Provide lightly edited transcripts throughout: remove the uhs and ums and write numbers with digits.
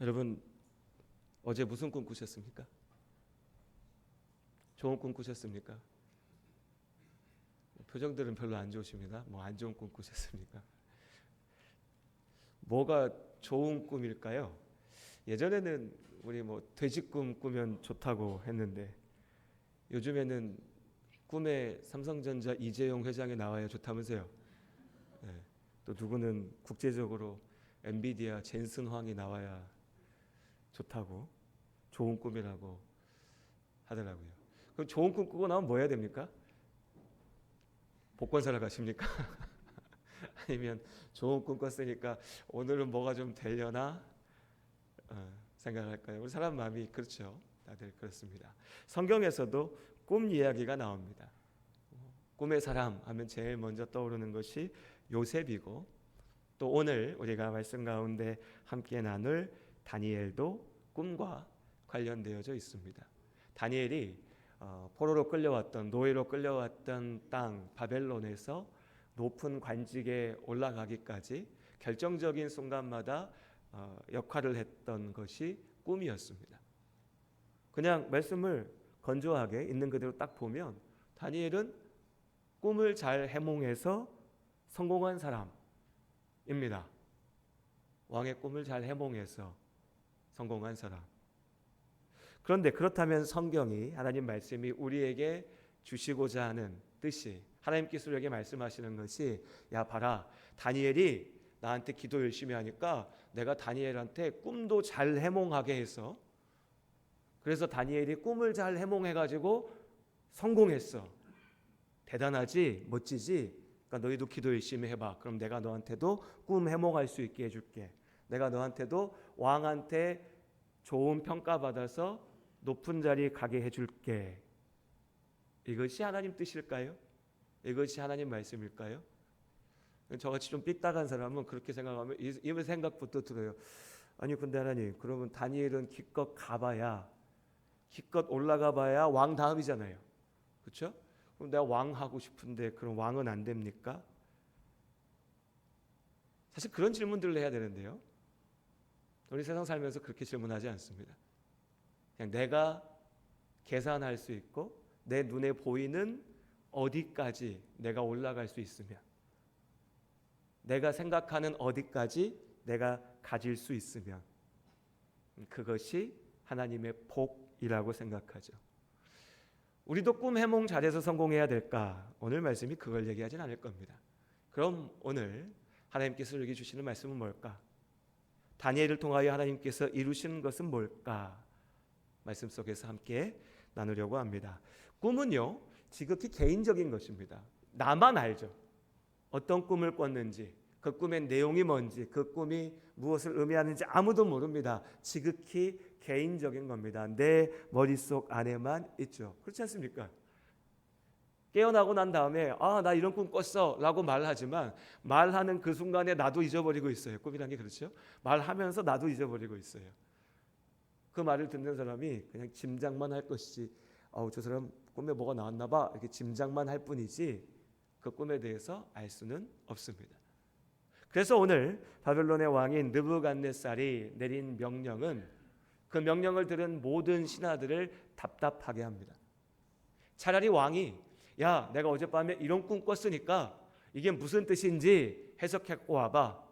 여러분 어제 무슨 꿈 꾸셨습니까? 좋은 꿈 꾸셨습니까? 표정들은 별로 안 좋으십니다. 뭐 안 좋은 꿈 꾸셨습니까? 뭐가 좋은 꿈일까요? 예전에는 우리 뭐 돼지 꿈 꾸면 좋다고 했는데 요즘에는 꿈에 삼성전자 이재용 회장이 나와야 좋다면서요. 네. 또 누구는 국제적으로 엔비디아 젠슨 황이 나와야 좋다고, 좋은 꿈이라고 하더라고요. 그럼 좋은 꿈 꾸고 나면 뭐 해야 됩니까? 복권 사러 가십니까? 아니면 좋은 꿈 꿨으니까 오늘은 뭐가 좀 되려나 생각할까요? 우리 사람 마음이 그렇죠. 다들 그렇습니다. 성경에서도 꿈 이야기가 나옵니다. 꿈의 사람 하면 제일 먼저 떠오르는 것이 요셉이고, 또 오늘 우리가 말씀 가운데 함께 나눌 다니엘도 꿈과 관련되어져 있습니다. 다니엘이 포로로 끌려왔던, 노예로 끌려왔던 땅 바벨론에서 높은 관직에 올라가기까지 결정적인 순간마다 역할을 했던 것이 꿈이었습니다. 그냥 말씀을 건조하게 있는 그대로 딱 보면 다니엘은 꿈을 잘 해몽해서 성공한 사람입니다. 왕의 꿈을 잘 해몽해서 성공한 사람. 그런데 그렇다면 성경이, 하나님 말씀이 우리에게 주시고자 하는 뜻이, 하나님께서 우리에게 말씀하시는 것이, 야 봐라, 다니엘이 나한테 기도 열심히 하니까 내가 다니엘한테 꿈도 잘 해몽하게 해서, 그래서 다니엘이 꿈을 잘 해몽해가지고 성공했어. 대단하지? 멋지지? 그러니까 너희도 기도 열심히 해봐. 그럼 내가 너한테도 꿈 해몽할 수 있게 해줄게. 내가 너한테도 왕한테 좋은 평가받아서 높은 자리에 가게 해줄게. 이것이 하나님 뜻일까요? 이것이 하나님 말씀일까요? 저같이 좀 삐딱한 사람은 그렇게 생각하면 이 생각부터 들어요. 아니 근데 하나님, 그러면 다니엘은 기껏 가봐야, 기껏 올라가 봐야 왕 다음이잖아요. 그렇죠? 그럼 내가 왕 하고 싶은데 그럼 왕은 안 됩니까? 사실 그런 질문들을 해야 되는데요. 우리 세상 살면서 그렇게 질문하지 않습니다. 그냥 내가 계산할 수 있고 내 눈에 보이는 어디까지 내가 올라갈 수 있으면, 내가 생각하는 어디까지 내가 가질 수 있으면 그것이 하나님의 복이라고 생각하죠. 우리도 꿈 해몽 잘해서 성공해야 될까? 오늘 말씀이 그걸 얘기하진 않을 겁니다. 그럼 오늘 하나님께서 우리에게 주시는 말씀은 뭘까? 다니엘을 통하여 하나님께서 이루신 것은 뭘까? 말씀 속에서 함께 나누려고 합니다. 꿈은요, 지극히 개인적인 것입니다. 나만 알죠. 어떤 꿈을 꿨는지, 그 꿈의 내용이 뭔지, 그 꿈이 무엇을 의미하는지 아무도 모릅니다. 지극히 개인적인 겁니다. 내 머릿속 안에만 있죠. 그렇지 않습니까? 깨어나고 난 다음에 나 이런 꿈 꿨어 라고 말하지만 말하는 그 순간에 나도 잊어버리고 있어요. 꿈이란 게 그렇죠. 말하면서 나도 잊어버리고 있어요. 그 말을 듣는 사람이 그냥 짐작만 할 것이지, 저 사람 꿈에 뭐가 나왔나 봐, 이렇게 짐작만 할 뿐이지 그 꿈에 대해서 알 수는 없습니다. 그래서 오늘 바벨론의 왕인 느부갓네살이 내린 명령은, 그 명령을 들은 모든 신하들을 답답하게 합니다. 차라리 왕이, 야 내가 어젯밤에 이런 꿈 꿨으니까 이게 무슨 뜻인지 해석하고 와봐,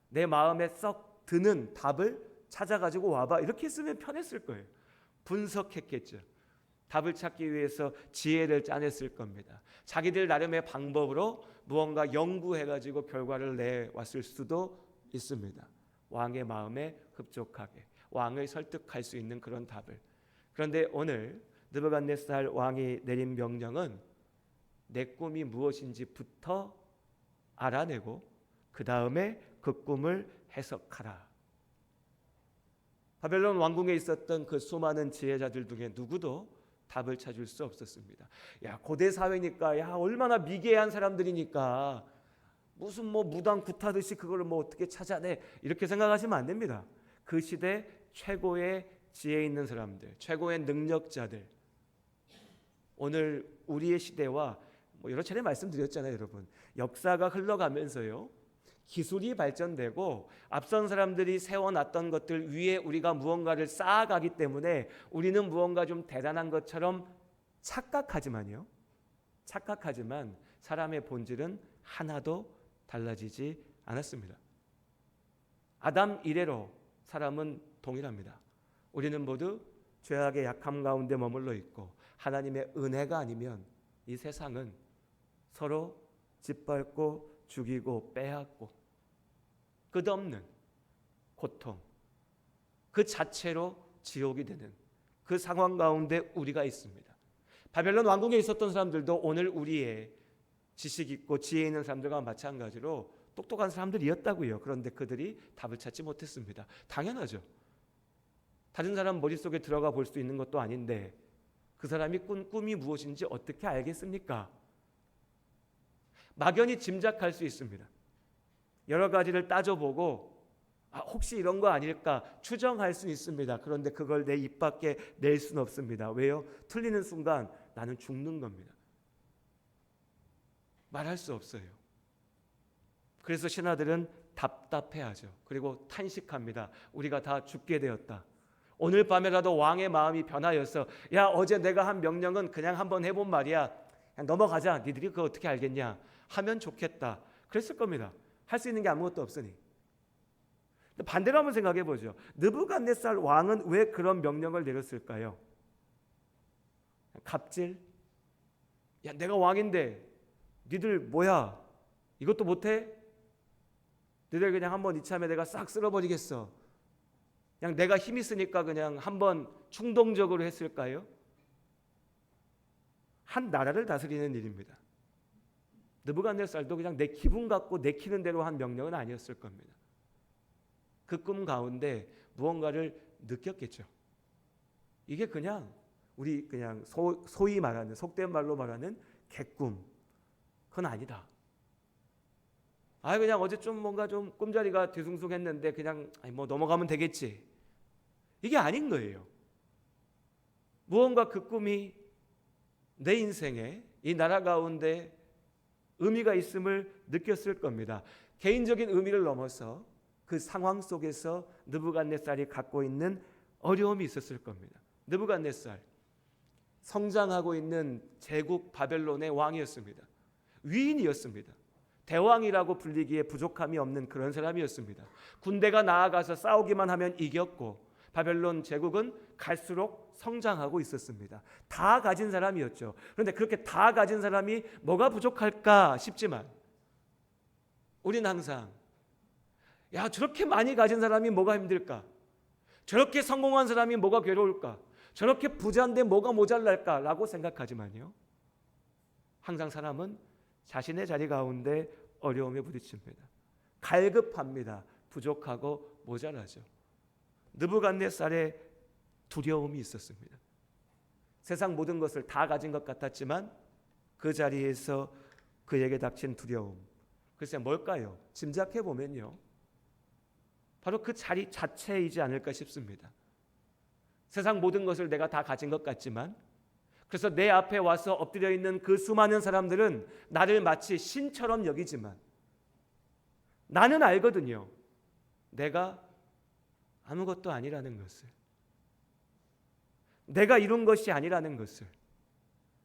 내 마음에 썩 드는 답을 찾아가지고 와봐, 이렇게 했으면 편했을 거예요. 분석했겠죠. 답을 찾기 위해서 지혜를 짜냈을 겁니다. 자기들 나름의 방법으로 무언가 연구해가지고 결과를 내왔을 수도 있습니다. 왕의 마음에 흡족하게, 왕을 설득할 수 있는 그런 답을. 그런데 오늘 느부갓네살 왕이 내린 명령은 내 꿈이 무엇인지부터 알아내고 그 다음에 그 꿈을 해석하라. 바벨론 왕궁에 있었던 그 수많은 지혜자들 중에 누구도 답을 찾을 수 없었습니다. 야 고대 사회니까, 야 얼마나 미개한 사람들이니까 무슨 뭐 무당 굿하듯이 그걸 뭐 어떻게 찾아내, 이렇게 생각하시면 안 됩니다. 그 시대 최고의 지혜 있는 사람들, 최고의 능력자들, 오늘 우리의 시대와 뭐 여러 차례 말씀드렸잖아요, 여러분. 역사가 흘러가면서요, 기술이 발전되고 앞선 사람들이 세워놨던 것들 위에 우리가 무언가를 쌓아가기 때문에 우리는 무언가 좀 대단한 것처럼 착각하지만 사람의 본질은 하나도 달라지지 않았습니다. 아담 이래로 사람은 동일합니다. 우리는 모두 죄악의 약함 가운데 머물러 있고 하나님의 은혜가 아니면 이 세상은 서로 짓밟고 죽이고 빼앗고 끝없는 고통 그 자체로 지옥이 되는 그 상황 가운데 우리가 있습니다. 바벨론 왕국에 있었던 사람들도 오늘 우리의 지식 있고 지혜 있는 사람들과 마찬가지로 똑똑한 사람들이었다고요. 그런데 그들이 답을 찾지 못했습니다. 당연하죠. 다른 사람 머릿속에 들어가 볼 수 있는 것도 아닌데 그 사람이 꾼 꿈이 무엇인지 어떻게 알겠습니까? 막연히 짐작할 수 있습니다. 여러 가지를 따져보고 혹시 이런 거 아닐까 추정할 수 있습니다. 그런데 그걸 내 입 밖에 낼 수는 없습니다. 왜요? 틀리는 순간 나는 죽는 겁니다. 말할 수 없어요. 그래서 신하들은 답답해하죠. 그리고 탄식합니다. 우리가 다 죽게 되었다. 오늘 밤에라도 왕의 마음이 변하여서 야 어제 내가 한 명령은 그냥 한번 해본 말이야. 그냥 넘어가자. 니들이 그거 어떻게 알겠냐. 하면 좋겠다. 그랬을 겁니다. 할 수 있는 게 아무것도 없으니. 반대로 한번 생각해 보죠. 느부갓네살 왕은 왜 그런 명령을 내렸을까요? 갑질? 야 내가 왕인데 니들 뭐야? 이것도 못해? 니들 그냥 한번 이참에 내가 싹 쓸어버리겠어. 그냥 내가 힘 있으니까 그냥 한번 충동적으로 했을까요? 한 나라를 다스리는 일입니다. 느부갓네살도 그냥 내 기분 갖고 내키는 대로 한 명령은 아니었을 겁니다. 그 꿈 가운데 무언가를 느꼈겠죠. 이게 그냥 우리 그냥 소위 말하는 속된 말로 말하는 개꿈. 그건 아니다. 그냥 어제 좀 뭔가 좀 꿈자리가 뒤숭숭했는데 그냥 뭐 넘어가면 되겠지. 이게 아닌 거예요. 무언가 그 꿈이 내 인생에 이 나라 가운데 의미가 있음을 느꼈을 겁니다. 개인적인 의미를 넘어서 그 상황 속에서 느부갓네살이 갖고 있는 어려움이 있었을 겁니다. 느부갓네살 성장하고 있는 제국 바벨론의 왕이었습니다. 위인이었습니다. 대왕이라고 불리기에 부족함이 없는 그런 사람이었습니다. 군대가 나아가서 싸우기만 하면 이겼고 바벨론 제국은 갈수록 성장하고 있었습니다. 다 가진 사람이었죠. 그런데 그렇게 다 가진 사람이 뭐가 부족할까 싶지만 우리는 항상 야 저렇게 많이 가진 사람이 뭐가 힘들까? 저렇게 성공한 사람이 뭐가 괴로울까? 저렇게 부자인데 뭐가 모자랄까? 라고 생각하지만요. 항상 사람은 자신의 자리 가운데 어려움에 부딪힙니다. 갈급합니다. 부족하고 모자라죠. 느부갓네살의 두려움이 있었습니다. 세상 모든 것을 다 가진 것 같았지만 그 자리에서 그에게 닥친 두려움. 글쎄 뭘까요? 짐작해 보면요. 바로 그 자리 자체이지 않을까 싶습니다. 세상 모든 것을 내가 다 가진 것 같지만 그래서 내 앞에 와서 엎드려 있는 그 수많은 사람들은 나를 마치 신처럼 여기지만 나는 알거든요. 내가 아무것도 아니라는 것을. 내가 이룬 것이 아니라는 것을.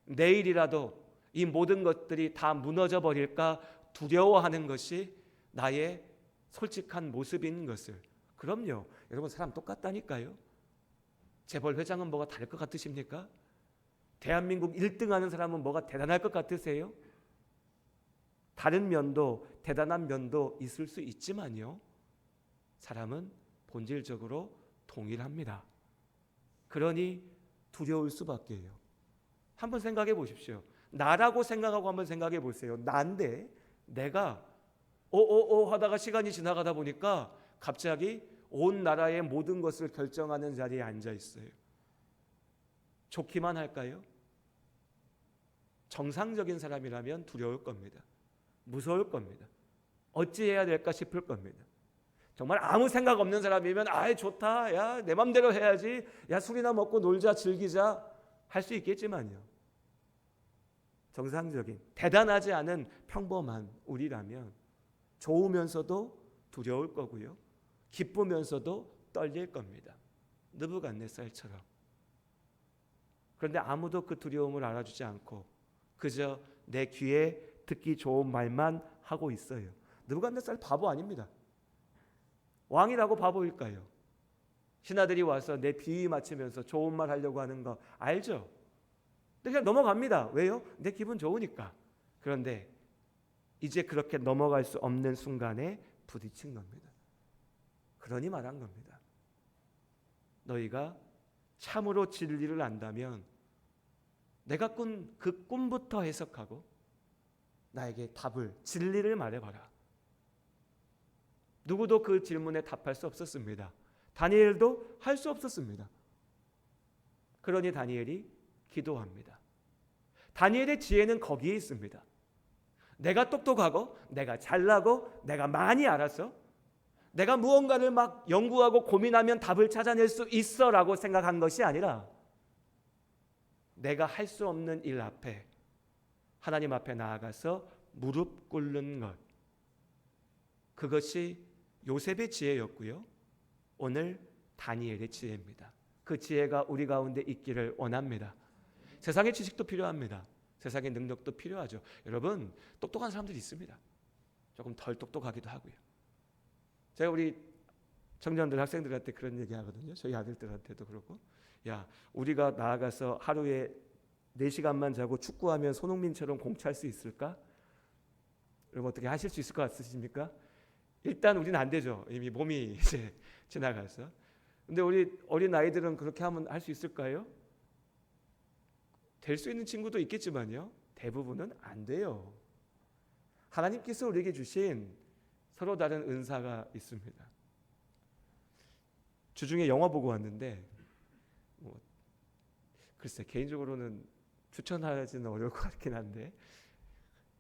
내일이라도 이 모든 것들이 다 무너져 버릴까 두려워하는 것이 나의 솔직한 모습인 것을. 그럼요. 여러분 사람 똑같다니까요. 재벌 회장은 뭐가 다를 것 같으십니까? 대한민국 1등 하는 사람은 뭐가 대단할 것 같으세요? 다른 면도 대단한 면도 있을 수 있지만요. 사람은 본질적으로 동일합니다. 그러니 두려울 수밖에요. 한번 생각해 보십시오. 나라고 생각하고 한번 생각해 보세요. 난데 내가 하다가 시간이 지나가다 보니까 갑자기 온 나라의 모든 것을 결정하는 자리에 앉아 있어요. 좋기만 할까요? 정상적인 사람이라면 두려울 겁니다. 무서울 겁니다. 어찌해야 될까 싶을 겁니다. 정말 아무 생각 없는 사람이면 좋다. 야, 내 맘대로 해야지. 야, 술이나 먹고 놀자, 즐기자 할 수 있겠지만요. 정상적인, 대단하지 않은 평범한 우리라면 좋으면서도 두려울 거고요. 기쁘면서도 떨릴 겁니다. 느부갓네살처럼. 그런데 아무도 그 두려움을 알아주지 않고 그저 내 귀에 듣기 좋은 말만 하고 있어요. 느부갓네살 바보 아닙니다. 왕이라고 바보일까요? 신하들이 와서 내 비위 맞추면서 좋은 말 하려고 하는 거 알죠? 근데 그냥 넘어갑니다. 왜요? 내 기분 좋으니까. 그런데 이제 그렇게 넘어갈 수 없는 순간에 부딪힌 겁니다. 그러니 말한 겁니다. 너희가 참으로 진리를 안다면 내가 꾼 그 꿈부터 해석하고 나에게 답을, 진리를 말해봐라. 누구도 그 질문에 답할 수 없었습니다. 다니엘도 할 수 없었습니다. 그러니 다니엘이 기도합니다. 다니엘의 지혜는 거기에 있습니다. 내가 똑똑하고 내가 잘나고 내가 많이 알아서 내가 무언가를 막 연구하고 고민하면 답을 찾아낼 수 있어라고 생각한 것이 아니라 내가 할 수 없는 일 앞에 하나님 앞에 나아가서 무릎 꿇는 것, 그것이 요셉의 지혜였고요. 오늘 다니엘의 지혜입니다. 그 지혜가 우리 가운데 있기를 원합니다. 세상의 지식도 필요합니다. 세상의 능력도 필요하죠. 여러분, 똑똑한 사람들이 있습니다. 조금 덜 똑똑하기도 하고요. 제가 우리 청년들, 학생들한테 그런 얘기 하거든요. 저희 아들들한테도 그렇고, 야, 우리가 나아가서 하루에 4시간만 자고 축구하면 손흥민처럼 공 찰 수 있을까? 여러분 어떻게 하실 수 있을 것 같으십니까? 일단 우리는 안 되죠. 이미 몸이 이제 지나가서. 근데 우리 어린 아이들은 그렇게 하면 할 수 있을까요? 될 수 있는 친구도 있겠지만요. 대부분은 안 돼요. 하나님께서 우리에게 주신 서로 다른 은사가 있습니다. 주중에 영화 보고 왔는데 글쎄 개인적으로는 추천하지는 어려울 것 같긴 한데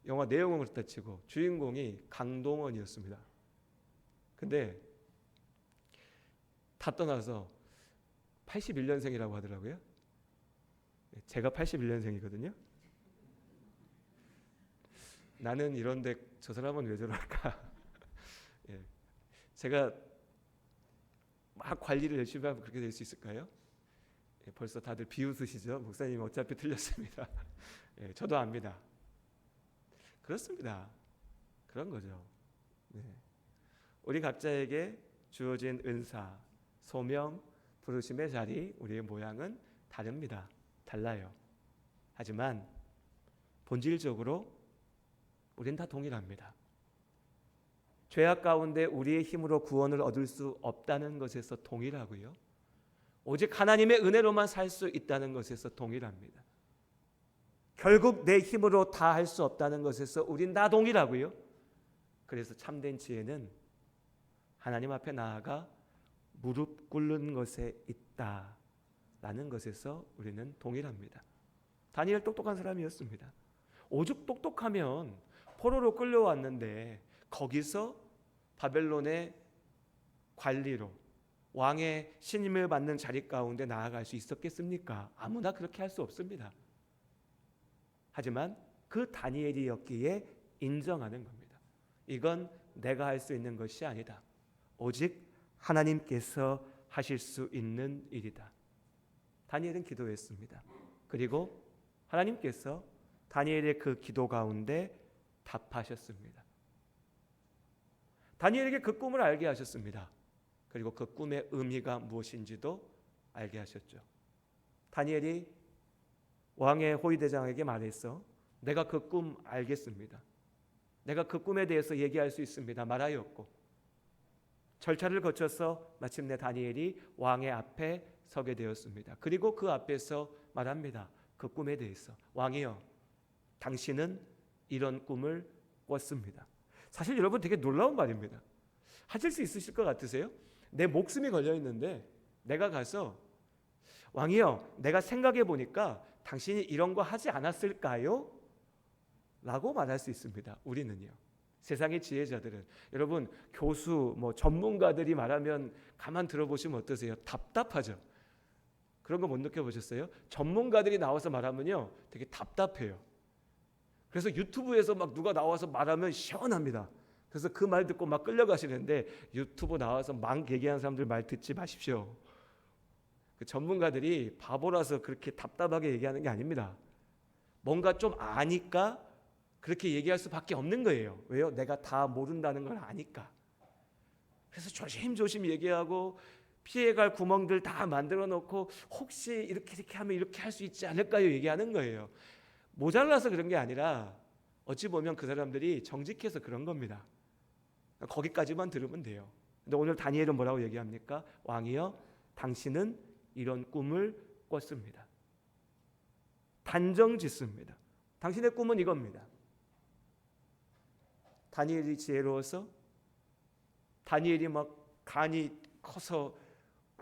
영화 내용은 그렇다 치고 주인공이 강동원이었습니다. 근데 다 떠나서 81년생이라고 하더라고요. 제가 81년생이거든요. 나는 이런데 저 사람은 왜 저럴까? 예. 제가 막 관리를 열심히 하면 그렇게 될 수 있을까요? 예, 벌써 다들 비웃으시죠? 목사님 어차피 틀렸습니다. 예, 저도 압니다. 그렇습니다. 그런 거죠. 네. 우리 각자에게 주어진 은사, 소명, 부르심의 자리, 우리의 모양은 다릅니다. 달라요. 하지만 본질적으로 우린 다 동일합니다. 죄악 가운데 우리의 힘으로 구원을 얻을 수 없다는 것에서 동일하고요. 오직 하나님의 은혜로만 살 수 있다는 것에서 동일합니다. 결국 내 힘으로 다 할 수 없다는 것에서 우린 다 동일하고요. 그래서 참된 지혜는 하나님 앞에 나아가 무릎 꿇는 것에 있다라는 것에서 우리는 동일합니다. 다니엘 똑똑한 사람이었습니다. 오죽 똑똑하면 포로로 끌려왔는데 거기서 바벨론의 관리로 왕의 신임을 받는 자리 가운데 나아갈 수 있었겠습니까? 아무나 그렇게 할 수 없습니다. 하지만 그 다니엘이었기에 인정하는 겁니다. 이건 내가 할 수 있는 것이 아니다. 오직 하나님께서 하실 수 있는 일이다. 다니엘은 기도했습니다. 그리고 하나님께서 다니엘의 그 기도 가운데 답하셨습니다. 다니엘에게 그 꿈을 알게 하셨습니다. 그리고 그 꿈의 의미가 무엇인지도 알게 하셨죠. 다니엘이 왕의 호위대장에게 말했어. 내가 그 꿈 알겠습니다. 내가 그 꿈에 대해서 얘기할 수 있습니다. 말하였고 절차를 거쳐서 마침내 다니엘이 왕의 앞에 서게 되었습니다. 그리고 그 앞에서 말합니다. 그 꿈에 대해서. 왕이여, 당신은 이런 꿈을 꿨습니다. 사실 여러분 되게 놀라운 말입니다. 하실 수 있으실 것 같으세요? 내 목숨이 걸려 있는데 내가 가서 왕이여, 내가 생각해 보니까 당신이 이런 거 하지 않았을까요? 라고 말할 수 있습니다. 우리는요. 세상의 지혜자들은, 여러분 교수, 전문가들이 말하면 가만 들어보시면 어떠세요? 답답하죠. 그런 거 못 느껴보셨어요? 전문가들이 나와서 말하면요 되게 답답해요. 그래서 유튜브에서 막 누가 나와서 말하면 시원합니다. 그래서 그 말 듣고 막 끌려가시는데 유튜브 나와서 막 얘기하는 사람들 말 듣지 마십시오. 그 전문가들이 바보라서 그렇게 답답하게 얘기하는 게 아닙니다. 뭔가 좀 아니까 그렇게 얘기할 수밖에 없는 거예요. 왜요? 내가 다 모른다는 걸 아니까. 그래서 조심조심 얘기하고 피해갈 구멍들 다 만들어 놓고 혹시 이렇게 하면 이렇게 할 수 있지 않을까요? 얘기하는 거예요. 모자라서 그런 게 아니라 어찌 보면 그 사람들이 정직해서 그런 겁니다. 거기까지만 들으면 돼요. 근데 오늘 다니엘은 뭐라고 얘기합니까? 왕이여, 당신은 이런 꿈을 꿨습니다. 단정 짓습니다. 당신의 꿈은 이겁니다. 다니엘이 지혜로워서, 다니엘이 막 간이 커서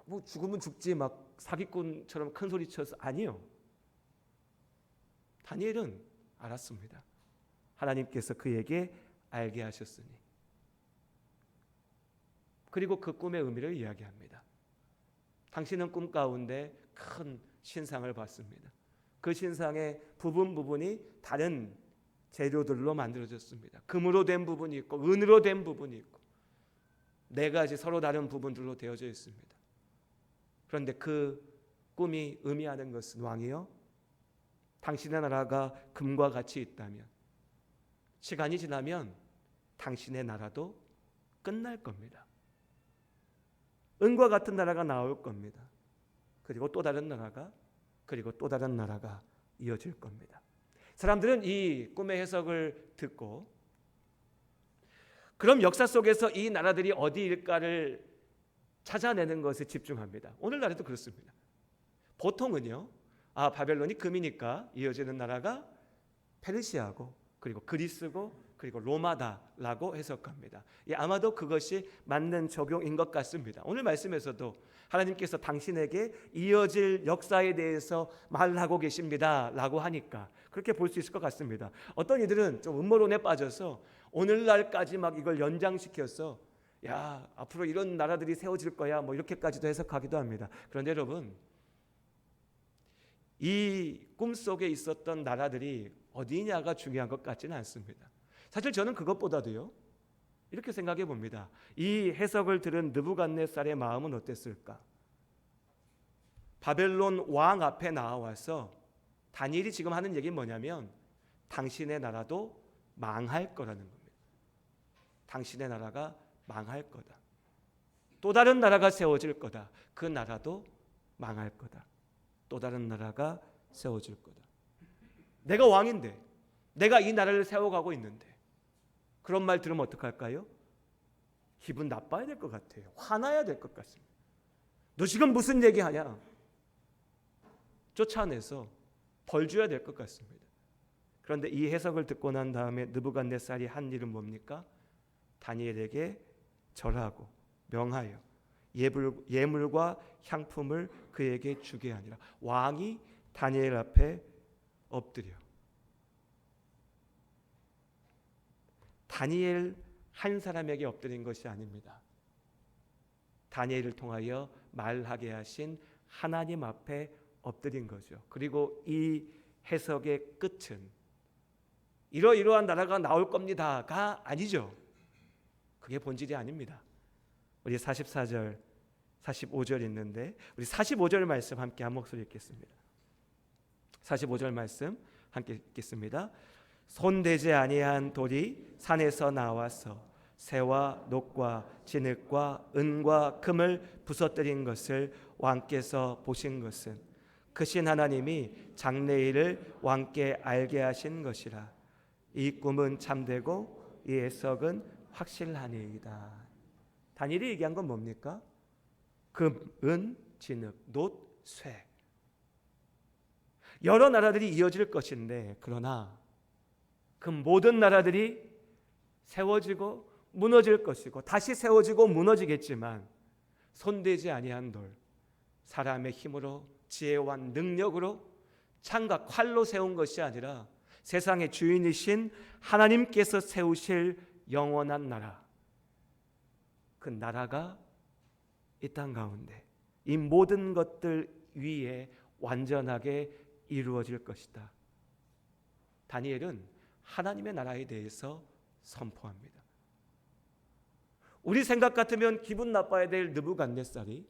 뭐 죽으면 죽지 막 사기꾼처럼 큰 소리 쳐서, 아니요. 다니엘은 알았습니다. 하나님께서 그에게 알게 하셨으니. 그리고 그 꿈의 의미를 이야기합니다. 당신은 꿈 가운데 큰 신상을 봤습니다. 그 신상의 부분이 다른 재료들로 만들어졌습니다. 금으로 된 부분이 있고 은으로 된 부분이 있고 네 가지 서로 다른 부분들로 되어져 있습니다. 그런데 그 꿈이 의미하는 것은, 왕이여, 당신의 나라가 금과 같이 있다면 시간이 지나면 당신의 나라도 끝날 겁니다. 은과 같은 나라가 나올 겁니다. 그리고 또 다른 나라가, 그리고 또 다른 나라가 이어질 겁니다. 사람들은 이 꿈의 해석을 듣고 그럼 역사 속에서 이 나라들이 어디일까를 찾아내는 것에 집중합니다. 오늘날에도 그렇습니다. 보통은요, 바벨론이 금이니까 이어지는 나라가 페르시아고 그리고 그리스고 그리고 로마다라고 해석합니다. 아마도 그것이 맞는 적용인 것 같습니다. 오늘 말씀에서도 하나님께서 당신에게 이어질 역사에 대해서 말하고 계십니다 라고 하니까 그렇게 볼 수 있을 것 같습니다. 어떤 이들은 좀 음모론에 빠져서 오늘날까지 막 이걸 연장시켜서 야, 앞으로 이런 나라들이 세워질 거야 뭐 이렇게까지도 해석하기도 합니다. 그런데 여러분, 이 꿈속에 있었던 나라들이 어디냐가 중요한 것 같지는 않습니다. 사실 저는 그것보다도요, 이렇게 생각해 봅니다. 이 해석을 들은 느부갓네살의 마음은 어땠을까? 바벨론 왕 앞에 나와서 다니엘이 지금 하는 얘기는 뭐냐면 당신의 나라도 망할 거라는 겁니다. 당신의 나라가 망할 거다. 또 다른 나라가 세워질 거다. 그 나라도 망할 거다. 또 다른 나라가 세워질 거다. 내가 왕인데, 내가 이 나라를 세워가고 있는데 그런 말 들으면 어떡할까요? 기분 나빠야 될 것 같아요. 화나야 될 것 같습니다. 너 지금 무슨 얘기하냐? 쫓아내서 벌 줘야 될 것 같습니다. 그런데 이 해석을 듣고 난 다음에 느부갓네살이 한 일은 뭡니까? 다니엘에게 절하고 명하여 예물과 향품을 그에게 주게 하니라. 왕이 다니엘 앞에 엎드려. 다니엘 한 사람에게 엎드린 것이 아닙니다. 다니엘을 통하여 말하게 하신 하나님 앞에 엎드린 거죠. 그리고 이 해석의 끝은 이러이러한 나라가 나올 겁니다가 아니죠. 그게 본질이 아닙니다. 우리 44절, 45절 있는데 우리 45절 말씀 함께 한 목소리 읽겠습니다. 45절 말씀 함께 읽겠습니다. 손대지 아니한 돌이 산에서 나와서 새와 녹과 진흙과 은과 금을 부서뜨린 것을 왕께서 보신 것은 크신 하나님이 장래일을 왕께 알게 하신 것이라. 이 꿈은 참되고 이 해석은 확실하니이다. 다니엘이 얘기한 건 뭡니까? 금, 은, 진흙, 놋, 쇠. 여러 나라들이 이어질 것인데 그러나 그 모든 나라들이 세워지고 무너질 것이고 다시 세워지고 무너지겠지만 손대지 아니한 돌, 사람의 힘으로 지혜와 능력으로 창과 칼로 세운 것이 아니라 세상의 주인이신 하나님께서 세우실 영원한 나라, 그 나라가 이 땅 가운데 이 모든 것들 위에 완전하게 이루어질 것이다. 다니엘은 하나님의 나라에 대해서 선포합니다. 우리 생각 같으면 기분 나빠야 될 느부갓네살이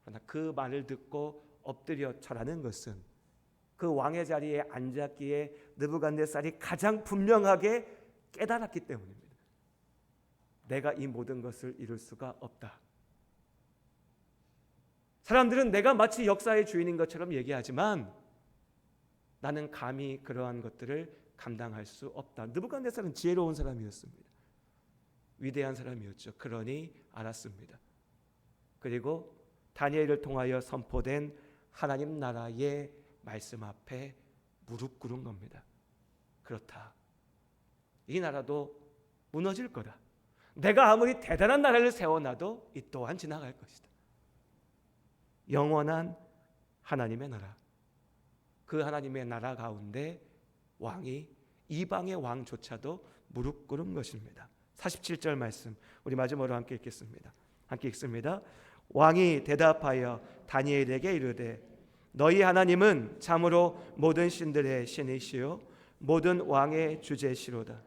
그러나 그 말을 듣고 엎드려 절하는 것은 그 왕의 자리에 앉았기에 느부갓네살이 가장 분명하게 깨달았기 때문입니다. 내가 이 모든 것을 이룰 수가 없다. 사람들은 내가 마치 역사의 주인인 것처럼 얘기하지만 나는 감히 그러한 것들을 감당할 수 없다. 느부갓네살은 지혜로운 사람이었습니다. 위대한 사람이었죠. 그러니 알았습니다. 그리고 다니엘을 통하여 선포된 하나님 나라의 말씀 앞에 무릎 꿇은 겁니다. 그렇다. 이 나라도 무너질 거다. 내가 아무리 대단한 나라를 세워놔도 이 또한 지나갈 것이다. 영원한 하나님의 나라. 그 하나님의 나라 가운데 왕이 이방의 왕조차도 무릎 꿇은 것입니다. 47절 말씀 우리 마지막으로 함께 읽겠습니다. 함께 읽습니다. 왕이 대답하여 다니엘에게 이르되 너희 하나님은 참으로 모든 신들의 신이시요 모든 왕의 주제시로다.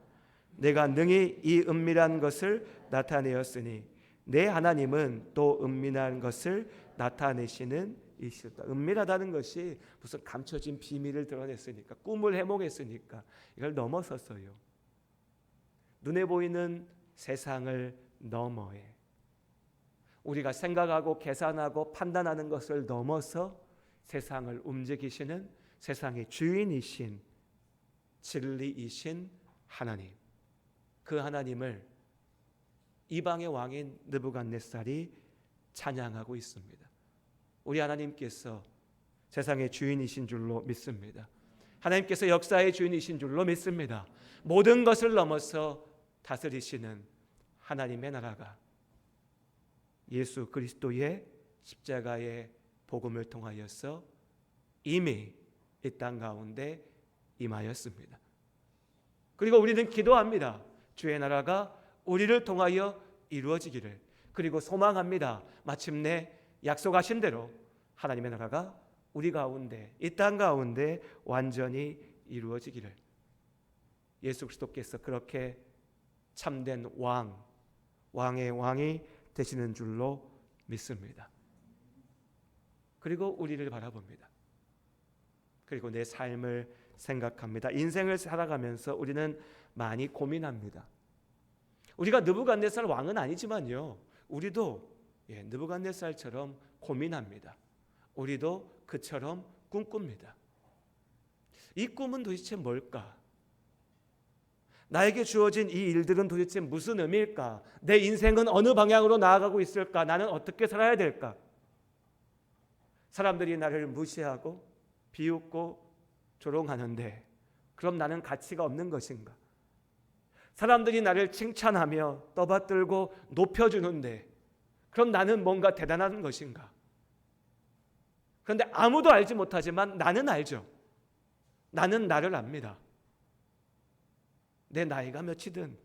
내가 능히 이 은밀한 것을 나타내었으니 내 하나님은 또 은밀한 것을 나타내시는 이시다. 은밀하다는 것이 무슨 감춰진 비밀을 드러냈으니까, 꿈을 해몽했으니까 이걸 넘어섰어요. 눈에 보이는 세상을 넘어에 우리가 생각하고 계산하고 판단하는 것을 넘어서 세상을 움직이시는 세상의 주인이신 진리이신 하나님, 그 하나님을 이방의 왕인 느부갓네살이 찬양하고 있습니다. 우리 하나님께서 세상의 주인이신 줄로 믿습니다. 하나님께서 역사의 주인이신 줄로 믿습니다. 모든 것을 넘어서 다스리시는 하나님의 나라가 예수 그리스도의 십자가의 복음을 통하여서 이미 이 땅 가운데 임하였습니다. 그리고 우리는 기도합니다. 주의 나라가 우리를 통하여 이루어지기를. 그리고 소망합니다. 마침내 약속하신 대로 하나님의 나라가 우리 가운데, 이 땅 가운데 완전히 이루어지기를. 예수 그리스도께서 그렇게 참된 왕의 왕이 되시는 줄로 믿습니다. 그리고 우리를 바라봅니다. 그리고 내 삶을 생각합니다. 인생을 살아가면서 우리는 많이 고민합니다. 우리가 느부갓네살 왕은 아니지만요, 우리도 느부갓네살처럼 고민합니다. 우리도 그처럼 꿈꿉니다. 이 꿈은 도대체 뭘까? 나에게 주어진 이 일들은 도대체 무슨 의미일까? 내 인생은 어느 방향으로 나아가고 있을까? 나는 어떻게 살아야 될까? 사람들이 나를 무시하고 비웃고 조롱하는데 그럼 나는 가치가 없는 것인가? 사람들이 나를 칭찬하며 떠받들고 높여주는데 그럼 나는 뭔가 대단한 것인가? 그런데 아무도 알지 못하지만 나는 알죠. 나는 나를 압니다. 내 나이가 몇이든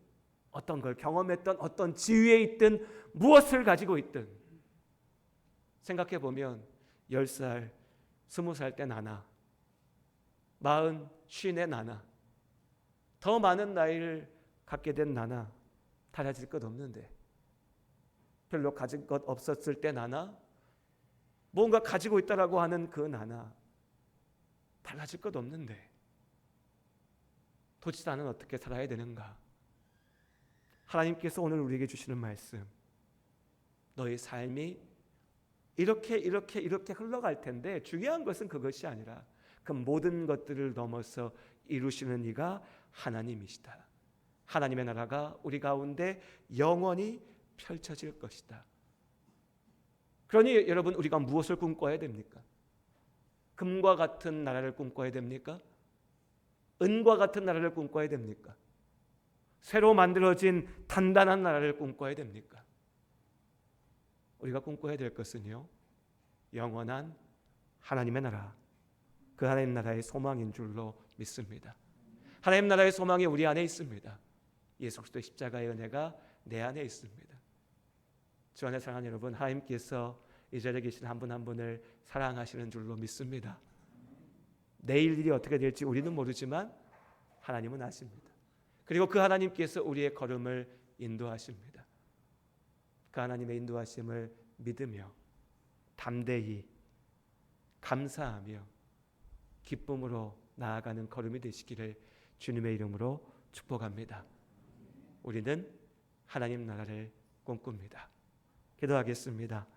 어떤 걸 경험했던 어떤 지위에 있든 무엇을 가지고 있든 생각해 보면 10살, 20살 때 나나 40, 50의 나나 더 많은 나이를 갖게 된 나나 달라질 것 없는데 별로 가진 것 없었을 때 나나 뭔가 가지고 있다라고 하는 그 나나 달라질 것 없는데 도대체 나는 어떻게 살아야 되는가? 하나님께서 오늘 우리에게 주시는 말씀, 너의 삶이 이렇게 흘러갈 텐데 중요한 것은 그것이 아니라 그 모든 것들을 넘어서 이루시는 이가 하나님이시다. 하나님의 나라가 우리 가운데 영원히 펼쳐질 것이다. 그러니 여러분, 우리가 무엇을 꿈꿔야 됩니까? 금과 같은 나라를 꿈꿔야 됩니까? 은과 같은 나라를 꿈꿔야 됩니까? 새로 만들어진 단단한 나라를 꿈꿔야 됩니까? 우리가 꿈꿔야 될 것은요, 영원한 하나님의 나라, 그 하나님 나라의 소망인 줄로 믿습니다. 하나님 나라의 소망이 우리 안에 있습니다. 예수 그리스도의 십자가의 은혜가 내 안에 있습니다. 주 안에 사랑하는 여러분, 하나님께서 이 자리에 계신 한 분 한 분을 사랑하시는 줄로 믿습니다. 내일 일이 어떻게 될지 우리는 모르지만 하나님은 아십니다. 그리고 그 하나님께서 우리의 걸음을 인도하십니다. 그 하나님의 인도하심을 믿으며 담대히 감사하며 기쁨으로 나아가는 걸음이 되시기를 주님의 이름으로 축복합니다. 우리는 하나님 나라를 꿈꿉니다. 기도하겠습니다.